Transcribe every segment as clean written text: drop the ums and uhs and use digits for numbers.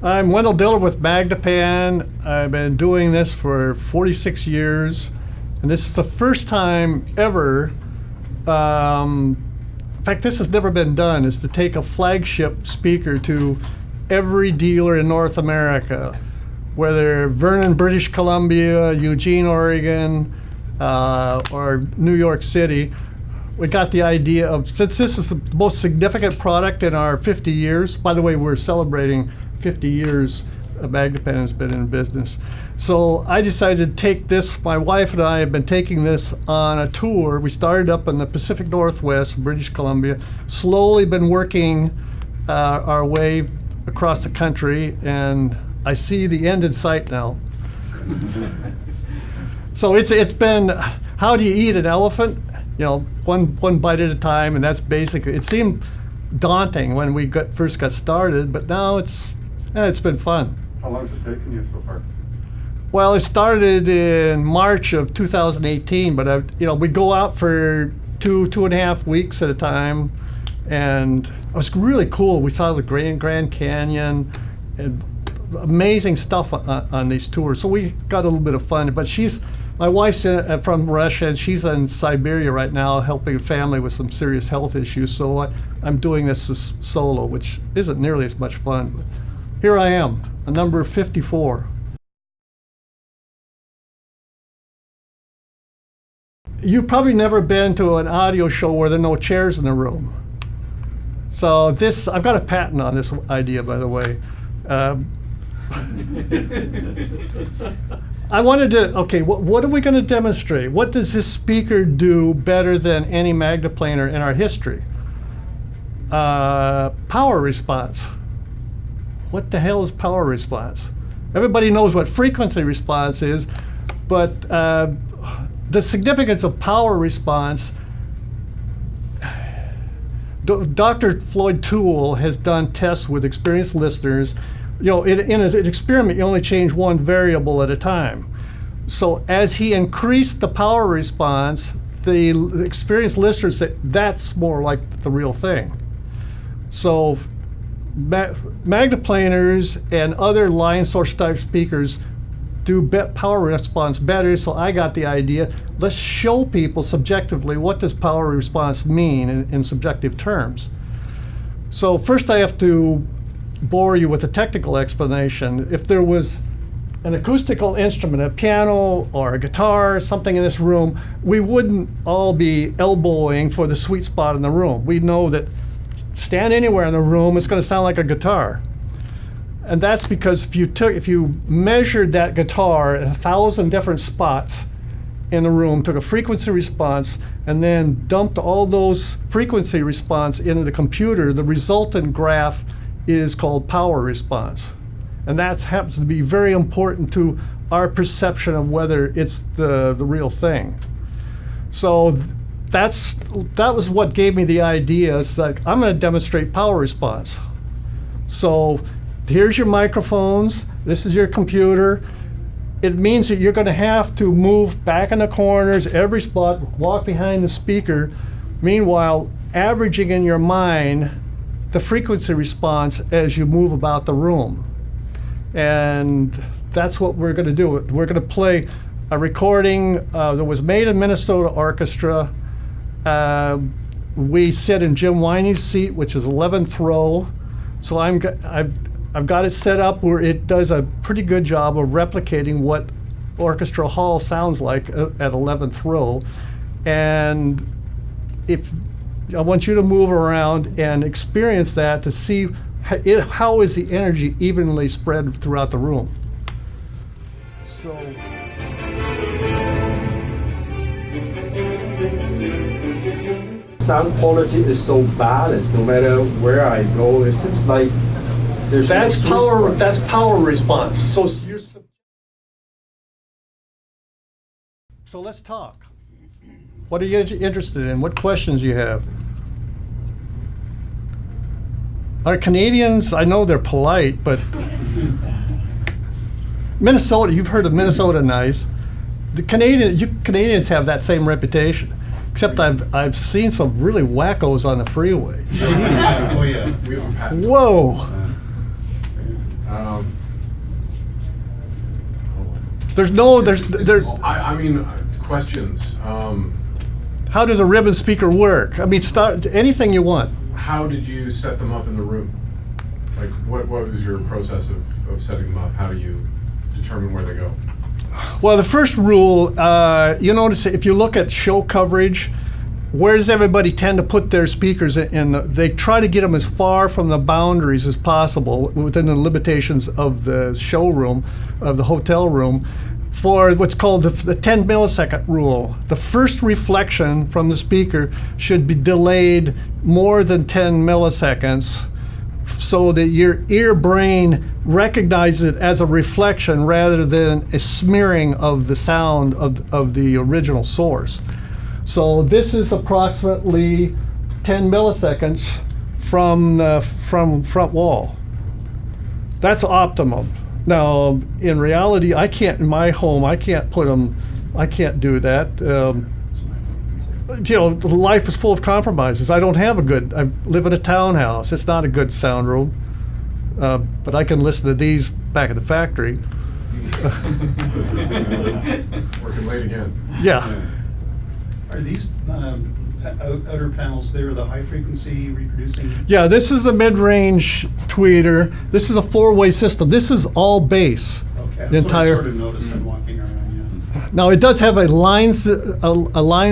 I'm Wendell Diller with Magnepan. I've been doing this for 46 years, and this is the first time ever, in fact, this has never been done, is to take a flagship speaker to every dealer in North America, whether Vernon, British Columbia, Eugene, Oregon, or New York City. We got the idea of, since this is the most significant product in our 50 years, by the way, we're celebrating 50 years Magnepan has been in business. So I decided to take this, my wife and I have been taking this on a tour. We started up in the Pacific Northwest, British Columbia, slowly been working our way across the country, and I see the end in sight now. So it's been, how do you eat an elephant? You know, one bite at a time, and that's basically, it seemed daunting when we first got started, but now it's been fun. How long has it taken you so far? Well, it started in March of 2018, but we go out for two and a half weeks at a time, and it was really cool. We saw the Grand Canyon, and amazing stuff on these tours. So we got a little bit of fun. But my wife's from Russia, and she's in Siberia right now, helping a family with some serious health issues. So I'm doing this solo, which isn't nearly as much fun. But here I am, a number 54. You've probably never been to an audio show where there are no chairs in the room. So I've got a patent on this idea, by the way. I wanted to, okay, what are we going to demonstrate? What does this speaker do better than any Magneplaner in our history? Power response. What the hell is power response? Everybody knows what frequency response is, but the significance of power response, Dr. Floyd Toole has done tests with experienced listeners. In an experiment, you only change one variable at a time. So as he increased the power response, the experienced listeners said, that's more like the real thing. So Magneplaners and other line source type speakers do power response better, so I got the idea, let's show people subjectively what does power response mean in subjective terms. So first I have to bore you with a technical explanation. If there was an acoustical instrument, a piano or a guitar, something in this room, we wouldn't all be elbowing for the sweet spot in the room. We know that stand anywhere in the room, it's going to sound like a guitar. And that's because if you measured that guitar at 1,000 different spots in the room, took a frequency response, and then dumped all those frequency response into the computer, the resultant graph is called power response. And that happens to be very important to our perception of whether it's the real thing. So that was what gave me the idea. It's like, I'm going to demonstrate power response. So here's your microphones, this is your computer. It means that you're going to have to move back in the corners, every spot, walk behind the speaker, meanwhile averaging in your mind the frequency response as you move about the room. And that's what we're going to do. We're going to play a recording that was made in Minnesota Orchestra. We sit in Jim Winey's seat, which is 11th row. So I've got it set up where it does a pretty good job of replicating what orchestra hall sounds like at 11th row. And I want you to move around and experience that to see how is the energy evenly spread throughout the room. So. Sound quality is so balanced. No matter where I go, it seems like there's that's power. That's power response. So let's talk. What are you interested in? What questions do you have? Our Canadians, I know they're polite, but Minnesota, you've heard of Minnesota nice. The Canadians have that same reputation, except I've seen some really wackos on the freeway. Jeez. Oh yeah. Whoa. There's I mean, questions. how does a ribbon speaker work? I mean, start anything you want. How did you set them up in the room? Like, what was your process of setting them up? How do you determine where they go? Well, the first rule, you notice if you look at show coverage, where does everybody tend to put their speakers in? They try to get them as far from the boundaries as possible within the limitations of the showroom, of the hotel room, for what's called the 10 millisecond rule. The first reflection from the speaker should be delayed more than 10 milliseconds so that your ear brain recognizes it as a reflection rather than a smearing of the sound of the original source. So this is approximately 10 milliseconds from front wall. That's optimum. Now, in reality, I can't, in my home, I can't put them, I can't do that. You know, life is full of compromises. I don't have I live in a townhouse. It's not a good sound room. But I can listen to these back at the factory. Working late again. Yeah. Are these outer panels, they're the high frequency reproducing? Yeah, this is the mid-range tweeter. This is a four-way system. This is all bass. Okay, The that's what I entire. sort of noticed when walking around, yeah. Now it does have a line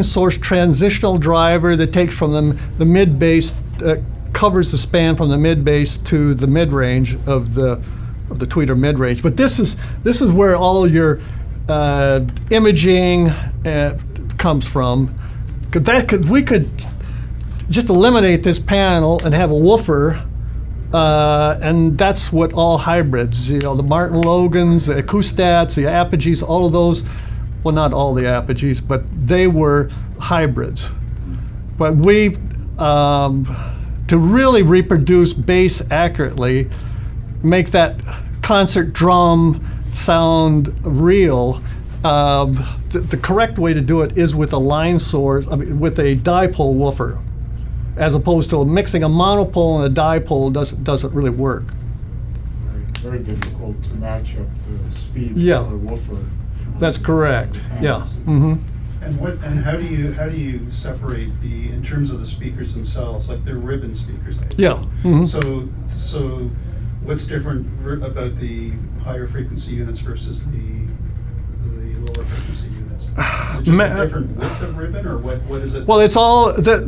source transitional driver that takes from the mid bass, covers the span from the mid bass to the mid range of the tweeter mid range. But this is where all your imaging comes from. We could just eliminate this panel and have a woofer. And that's what all hybrids, you know, the Martin Logans, the Acoustats, the Apogees, all of those, well, not all the Apogees, but they were hybrids. But we, to really reproduce bass accurately, make that concert drum sound real, the correct way to do it is with a line source, with a dipole woofer, as opposed to mixing a monopole and a dipole doesn't really work. Very difficult to match up the speed Yeah. of a woofer. That's correct. Yeah. Mm-hmm. And how do you separate in terms of the speakers themselves, like they're ribbon speakers, I assume. Yeah. Mhm. So what's different about the higher frequency units versus the lower frequency units? Is it just a different width of ribbon, or what is it? Well, it's all the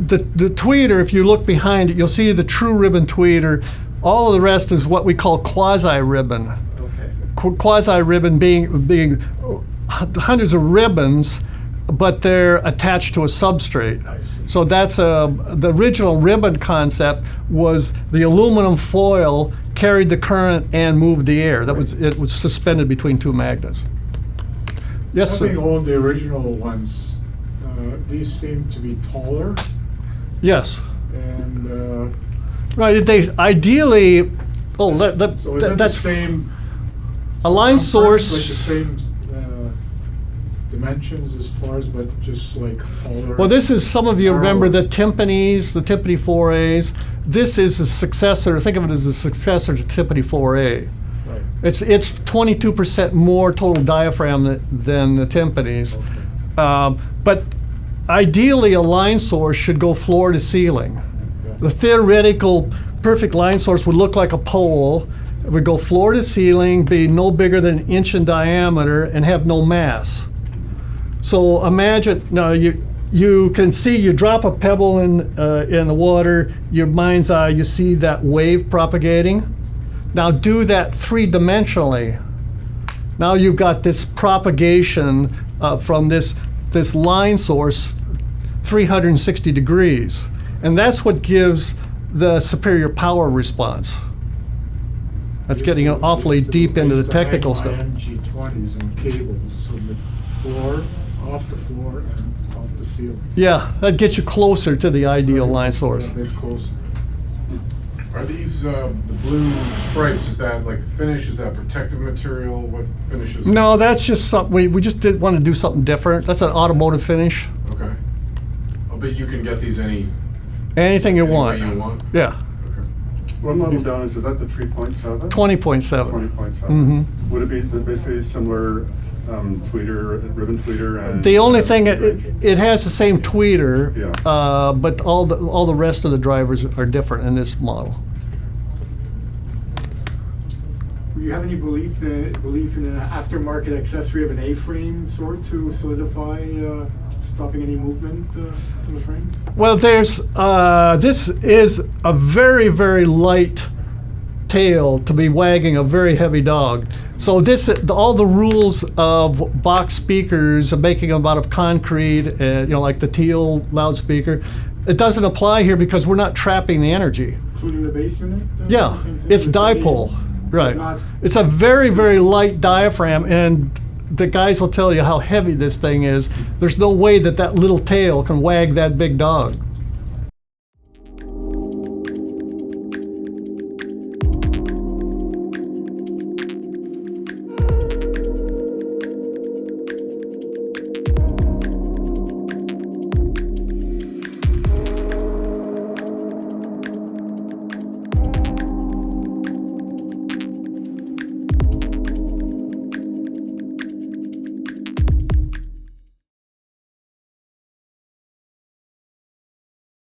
tweeter. If you look behind it, you'll see the true ribbon tweeter. All of the rest is what we call quasi-ribbon. Okay. Quasi-ribbon being hundreds of ribbons, but they're attached to a substrate. I see. So that's the original ribbon concept was the aluminum foil carried the current and moved the air. It was suspended between two magnets. Yes, Having sir. all the original ones, these seem to be taller, Yes. and Right. They ideally. Oh, so is that the that's same? a line circumference, source. like the same dimensions as far as, but just like taller. Well, this is, some of you remember narrower. the timpanis, the Timpani 4As. This is a successor, think of it as a successor to Timpani 4A. Right. It's 22% more total diaphragm than the timpanis. Okay. But ideally, a line source should go floor to ceiling. Yeah. The theoretical perfect line source would look like a pole. It would go floor to ceiling, be no bigger than an inch in diameter, and have no mass. So imagine, now you can see, you drop a pebble in the water, your mind's eye, you see that wave propagating. Now do that three-dimensionally. Now you've got this propagation from this line source 360 degrees. And that's what gives the superior power response. That's getting awfully deep into the technical stuff. MG20s and cables from the floor, off the floor, and off the ceiling. Yeah, that gets you closer to the ideal line source. A bit closer. Are these the blue stripes? Is that like the finish? Is that protective material? What finish is it? No, that's just something, we just did want to do something different. That's an automotive finish. Okay. Oh, but you can get these Anything you any way want. you want? Yeah, Okay. One level down, is that the 3.7? 20.7. 20.7. Mhm. Would it be basically similar tweeter, ribbon tweeter and? The only thing, it has the same tweeter, Yeah. but all the rest of the drivers are different in this model. Do you have any belief in an aftermarket accessory of an A-frame sort to solidify stopping any movement to the frame? Well, this is a very, very light tail to be wagging a very heavy dog. So all the rules of box speakers, of making them out of concrete, like the teal loudspeaker, it doesn't apply here because we're not trapping the energy. Including the bass unit? Yeah, Same thing it's with the dipole, right. not- It's a very, very light diaphragm, and the guys will tell you how heavy this thing is. There's no way that little tail can wag that big dog.